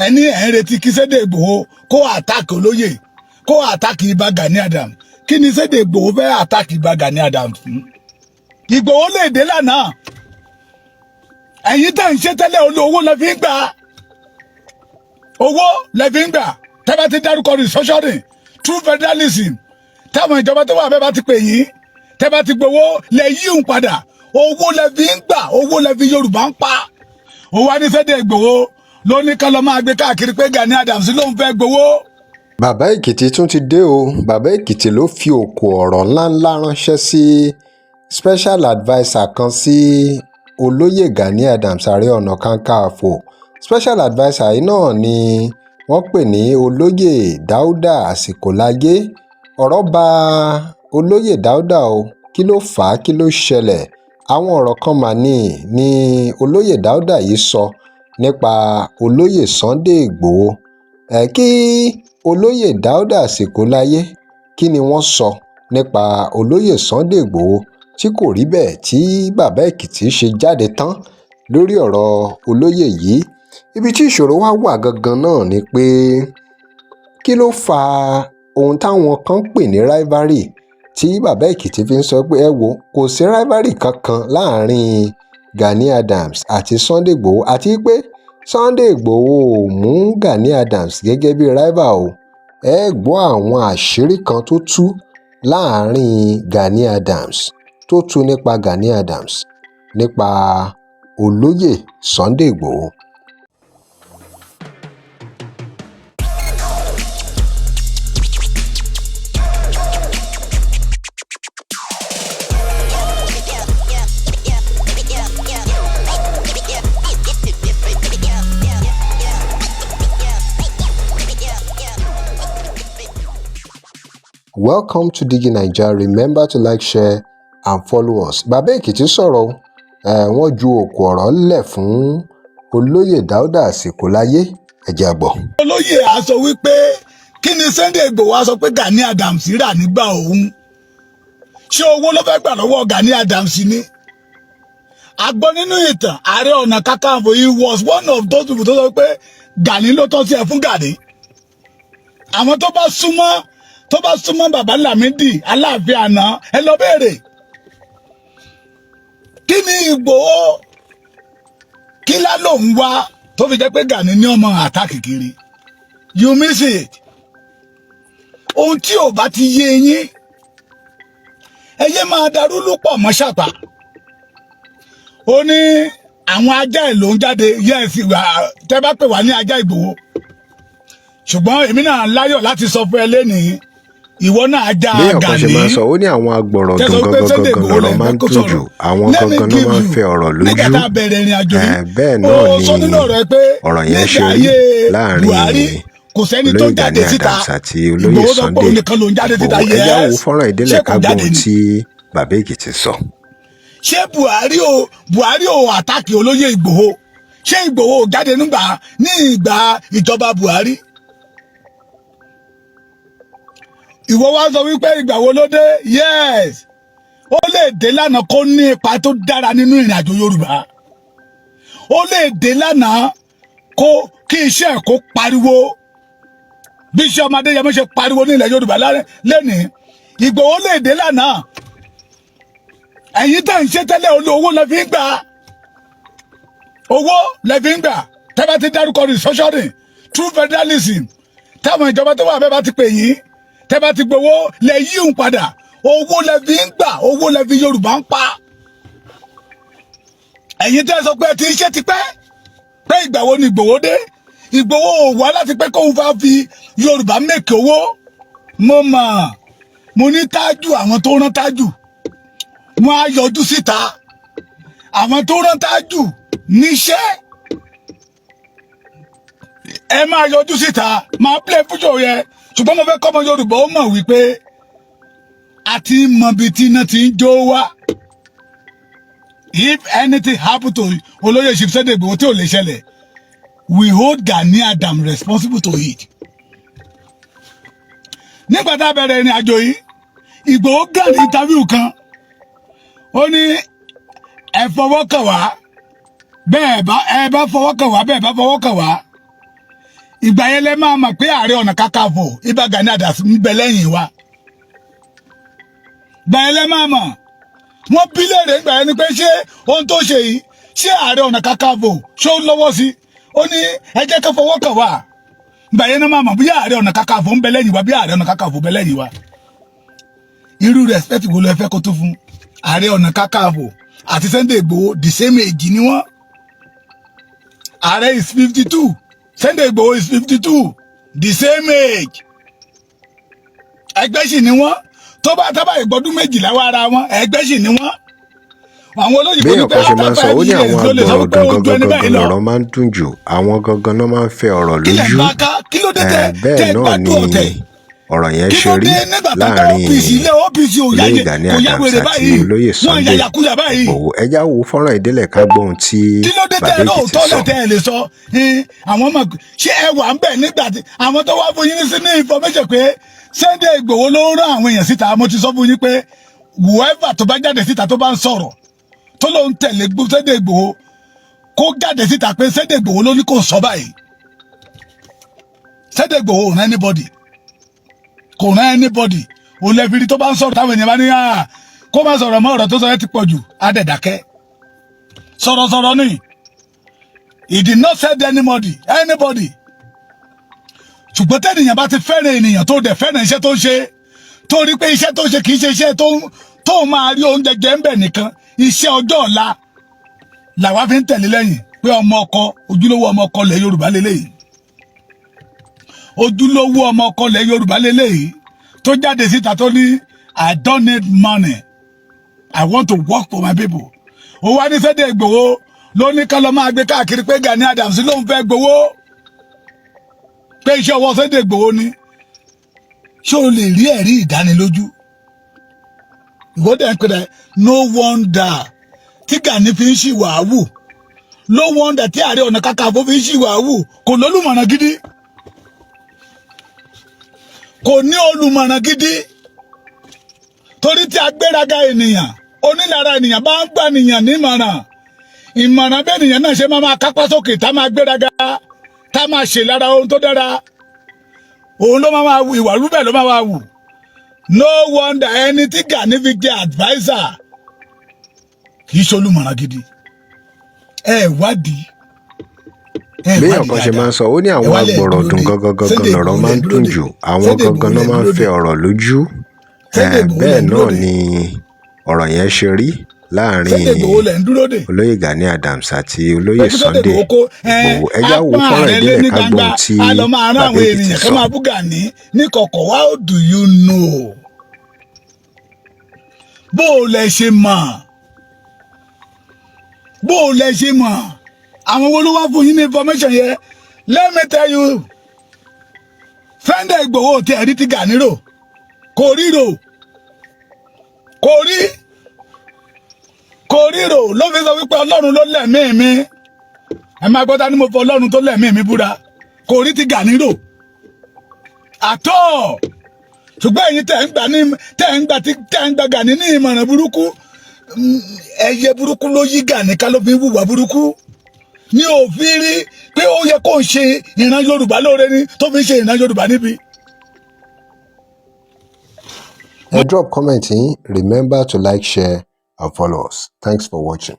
ẹni ẹ̀ ń retí kí Sunday Igboho kó àtàkì olóyè kó àtàkì Ìbà Gani Adams kí ni Sunday Igboho fẹ́ àtàkì Ìbà Gani Adams fún? Ìgbòho lè dé lánàá ẹ̀yin tá ń ṣe tẹ́lẹ̀ owó lẹ fi ń gbà owó lẹ fi ń gbà tẹ́ bá ti dárúkọ restructuring true federalism táwọn ìjọba tó wà bẹ́ẹ̀ bá ti pè yín tẹ́ bá ti gbowó lẹ yíhun padà owó lẹ fi ń gbà owó lẹ fi Yorùbá ń pa òun wá ní Sunday Igboho ló ní ká lọ máa gbé káàkiri pé Gani Adams ló ń fẹ́ gbowó. Bàbá Èkìtì tún ti dé o. Bàbá Èkìtì ló fi òkò ọ̀rọ̀ ńláńlá ránṣẹ́ sí special adviser kan sí olóyè Gani Adams Ààrẹ Ọ̀nà Kakanfò. Special adviser yìí náà ni wọ́n pè ní olóyè Dauda asikolaye. Ọ̀rọ̀ bà olóyè Dauda o. Kí ló fà á? Kí ló ṣẹlẹ̀? Àwọn ọ̀rọ̀ kan mà ní olóyè Dauda yìí sọ nípa olóyè Sunday Igboho. Kí olóyè Dauda asikolaye kí ni wọ́n sọ nípa olóyè Sunday Igboho tí kò rí bẹ́ẹ̀ tí bàbá Èkìtì ṣe jáde tán lórí ọ̀rọ̀ olóyè yìí? Ibi tí ìṣòro wá wà gangan náà ni pé kí ló fa ohun táwọn kan pè ní rivalry tí bàbá Èkìtì fi ń sọ pé ẹ wo kò sí rivalry kankan láàrin Gani Adams àti Sunday Igboho àti pé Sunday Igboho ò mú Gani Adams gẹ́gẹ́ bí rival o. Ẹ gbọ́ àwọn àṣírí kan tó tú láàrin Gani Adams tó tú nípa Gani Adams nípa olóyè Sunday Igboho. Welcome to Digi Naija. Remember to like, share and follow us. Bàbá Èkìtì sọ̀rọ̀ wọ́n ju òkú ọ̀rọ̀ lẹ̀ fún olóyè Dauda asikolaye. Ẹ jẹ́ gbọ́. Olóyè á sọ wípé kí ni Sunday Igboho á sọ pé Gani Adams rà nígbà òun ṣé owó ló fẹ́ gbà lọ́wọ́ Gani Adams ni? A gbọ́ nínú ìtàn Ààrẹ Ọ̀nà Kakanfò he was one of those people tó sọ pé Gani ló tọ́ sí ẹ fún Gani. Àwọn tó bá súnmọ́ bàbá Lámídì Aláàfin àná ẹ lọ béèrè kí ni Ìgbòho kí lá ló ń wá tó fi jẹ́ pé Gani ní ọmọ àtàkì kiri. You miss it. Ohun tí ò bá ti yé yín ẹ yé máa darúlú pọ̀ mọ́ ṣàpá. Ó ní àwọn ajá ẹ̀ ló ń jáde yes tẹ́ bá pè wá ní ajá Ìgbòho ṣùgbọ́n èmi náà láyọ̀ láti sọ fún ẹ lénìí ìwọ náà ajá Gani. Bí ọ̀kan ṣe máa sọ ó ní àwọn agbọ̀rọ̀ gangan lọ́rọ̀ máa ń dùn jù àwọn gangan náà máa ń fẹ́ ọ̀rọ̀ lójú. Nígbà tá a bẹ̀rẹ̀ ìrìn àjò yìí bẹ́ẹ̀ náà ni ọ̀rọ̀ yẹn ṣe rí láàrin olóyè Gani Adams àti olóyè Sunday. Ẹ̀yà wo fọ́nrán ìdílé kágbọ́n tí bàbá Èkìtì sọ. Ṣé Buhari ò àtàkì olóyè Ìgbòho? Ṣé Ìgbòho ò jáde ní ìgbà ìjọba Buhari? Ìwọ wá sọ wípé ìgbà wo ló dé? Yes, ó lè dé lánàá kó ní ipa tó dára nínú ìrìn àjò Yorùbá. Ó lè dé lánàá kí iṣẹ́ kó pariwo bí iṣẹ́ ọmọdé yẹn ṣe pariwo ní ilẹ̀ Yorùbá lẹ́nìí. Ìgbòho lè dé lánàá ẹ̀yin tá ń ṣe tẹ́lẹ̀ owó lẹ fi ń gbà owó lẹ fi ń gbà tẹ́ bá ti dárúkọ restructuring true federalism táwọn ìjọba tó wà bẹ́ẹ̀ bá ti pè yín tẹ́ bá ti gbowó lẹ yíhun padà owó lẹ fi ń gbà owó lẹ fi Yorùbá ń pa. Ẹ̀yin tẹ́ sọ pé ẹ ti ń ṣe tipẹ́ pé ìgbà wo ni Ìgbòho dé? Ìgbòho ò wá láti pé kóun fà fi Yorùbá mẹ́kẹ̀ owó. Mo ní tájù àwọn tó rán tájù wọ́n á yọjú síta àwọn tó rán tájù níṣẹ́ ẹ máa yọjú síta máa play fújò yẹn ṣùgbọ́n mo fẹ́ kọ́ ọmọ Yorùbá ó mọ̀ wípé àti mọ̀bí tí iná ti ń jó wá. If anything happen to olóyè Sunday Igboho tí ò lè ṣẹlẹ̀ we hold Gani Adams responsible to it. Nígbà tá a bẹ̀rẹ̀ ìrìn àjò yìí Ìgbòho gàn interview kan ó ní ẹ fọwọ́ kàn wá bẹ́ẹ̀ bá fọwọ́ kàn wá bẹ́ẹ̀ bá fọwọ́ kàn wá ìgbà yẹn lẹ máa mọ̀ pé Ààrẹ Ọ̀nà Kakanfò Ìbà Gani Adams ń bẹ lẹ́yìn wa. Ìgbà yẹn lẹ máa mọ̀. Wọ́n bí léèrè ìgbà yẹn ni pé ṣé ohun tó ṣe yìí ṣé Ààrẹ Ọ̀nà Kakanfò ṣó lọ́wọ́ sí? Ó ní ẹ jẹ́ ká fọwọ́ kàn wá. Ìgbà yẹn náà máa mọ̀ bí Ààrẹ Ọ̀nà Kakanfò ń bẹ lẹ́yìn wa, bí Ààrẹ Ọ̀nà Kakanfò bẹ lẹ́yìn wa. Irú respect wo lẹ fẹ́ kó tó fún Ààrẹ Ọ̀nà Kakanfò àti Sunday Igboho the same age ni wọ́n? Ààrẹ is 52, Sunday Igboho is 52, the same age. Ẹgbẹ́ sì ni wọ́n. Tó bá tábà ìgbọ́dún méjìlá wá ara wọn, ẹgbẹ́ sì ni wọ́n. Àwọn olóyìnbó ní pé after 5 years ló lè sọ pé ojú ẹni báyìí lọ. Ọ̀rọ̀ máa ń dùn jù, àwọn gangan náà máa ń fẹ́ ọ̀rọ̀ lójú. Kí ló dé tẹ gbádùn ọ̀tẹ̀? Ọ̀rọ̀ yẹn ṣe rí láàrin olóyè Gani Adams àti olóyè Sunday Igboho. Ẹjá wo fọ́nrán ìdílé ká gbóhùn tí bàbá Èkìtì sọ. Àwọn ọmọ ṣé ẹ wà ń bẹ̀ nígbà tí àwọn tó wá fún yín ní information pé Sunday Igboho ló ń rán àwọn èèyàn síta. Mo ti sọ fún yín pé whoever tó bá jáde síta tó bá ń sọ̀rọ̀ tó ló ń tẹ̀lé Sunday Igboho kó jáde síta pé Sunday Igboho ló ní kó sọ báyìí. Sunday Igboho ò rán anybody, kò rán anybody. Òun lẹ́fìrí tó bá ń sọ̀rọ̀ táwọn èèyàn bá ní kó má sọ̀rọ̀ mọ́, ọ̀rọ̀ tó sọ yẹn ti pọ̀ jù, adẹ̀dàkẹ́. Sọ̀rọ̀sọ̀rọ̀ ni. He did not say anybody. Ṣùgbọ́n tẹ́nìyàn bá ti fẹ́ràn ènìyàn tó dẹ̀ fẹ́ràn iṣẹ́ tó ń ṣe, tó rí pé iṣẹ́ tó ń ṣe kì í ṣe iṣẹ́ tó máa rí oúnjẹ jẹ ń bẹ̀ nìkan, iṣẹ́ ọjọ́ ọ̀la làwa fi ń tẹ̀lé lẹ́yìn pé ọmọ ọkọ, ojúlówó ọmọ ọkọ lẹ̀ Yorùbá lélẹ́yìí. Ojúlówó ọmọ ọkọ lẹ̀ Yorùbá lélẹ́yìí tó jáde síta tó ní I don't need money, I want to work for my people. Ó wá ní Sunday Igboho ló ní ká lọ máa gbé káàkiri pé Gani Adams ló ń fẹ́ gbowó, pé iṣẹ́ ọwọ́ Sunday Igboho ni. Ṣé o lè rí ẹ̀rí ìdánilójú? Ìwọ́dẹ̀ ń pèrè no wonder tí Gani fi ń ṣìwàwù, no wonder tí Ààrẹ Ọ̀nà Kakanfò fi ń ṣìwàwù. Kò lólùmọ̀ràn gidi, kò ní olùmọ̀ràn gidi. Torí tí agbéraga ènìyàn, onílára ènìyàn bá ń gbà nìyàn nímọ̀ràn, ìmọ̀ràn bẹ́ẹ̀ nìyẹn náà ṣe máa kápá sókè tá máa gbéraga, tá máa ṣe lára ohun tó dára. Òun ló máa wù, ìwà rúbẹ̀ ló máa wù. No wonder ẹni tí Gani fi jẹ́ adviser kì í ṣolùmọ̀ràn gidi. Ẹ wádìí. Bí ọ̀kan ṣe máa ń sọ, ó ní àwọn agbọ̀rọ̀ dùn gangan lọ̀rọ̀ máa ń dùn jù, àwọn gangan náà máa ń fẹ́ ọ̀rọ̀ lójú. Bẹ́ẹ̀ náà ni ọ̀rọ̀ yẹn ṣe rí láàrin olóyè Gani Adams àti olóyè Sunday Igboho. Ẹjá wo fọ́nrán ìdílé ká gbóhùn tí bàbá Èkìtì sọ. Ní kọ̀kọ̀, how do you know? Bó o lẹ ṣe mọ̀? Bó o lẹ ṣe mọ̀? Àwọn wo ló wá fún yín ní information yẹn? Let me tell you, Sunday Igboho ti ẹ̀rí ti Gani rò, kò ríro, kò ríro ló fi sọ wípé Ọlọ́run ló lẹ̀mí mi. Ẹ máa gbọ́dá ní mo fọ Ọlọ́run tó lẹ̀mí mi búra, kò rí ti Gani rò àtọ́. Ṣùgbọ́n ẹ̀yin tẹ́ ń gba Gani ní ìmọ̀ràn burúkú, ẹyẹ burúkú ló yí Gani ká ló fi ń wùwà burúkú. Ní òfin rí pé ó yẹ kó ń ṣe ìran Yorùbá lóore ni tó fi ń ṣe ìran Yorùbá níbi. Drop comment in. Remember to like, share and follow us. Thanks for watching.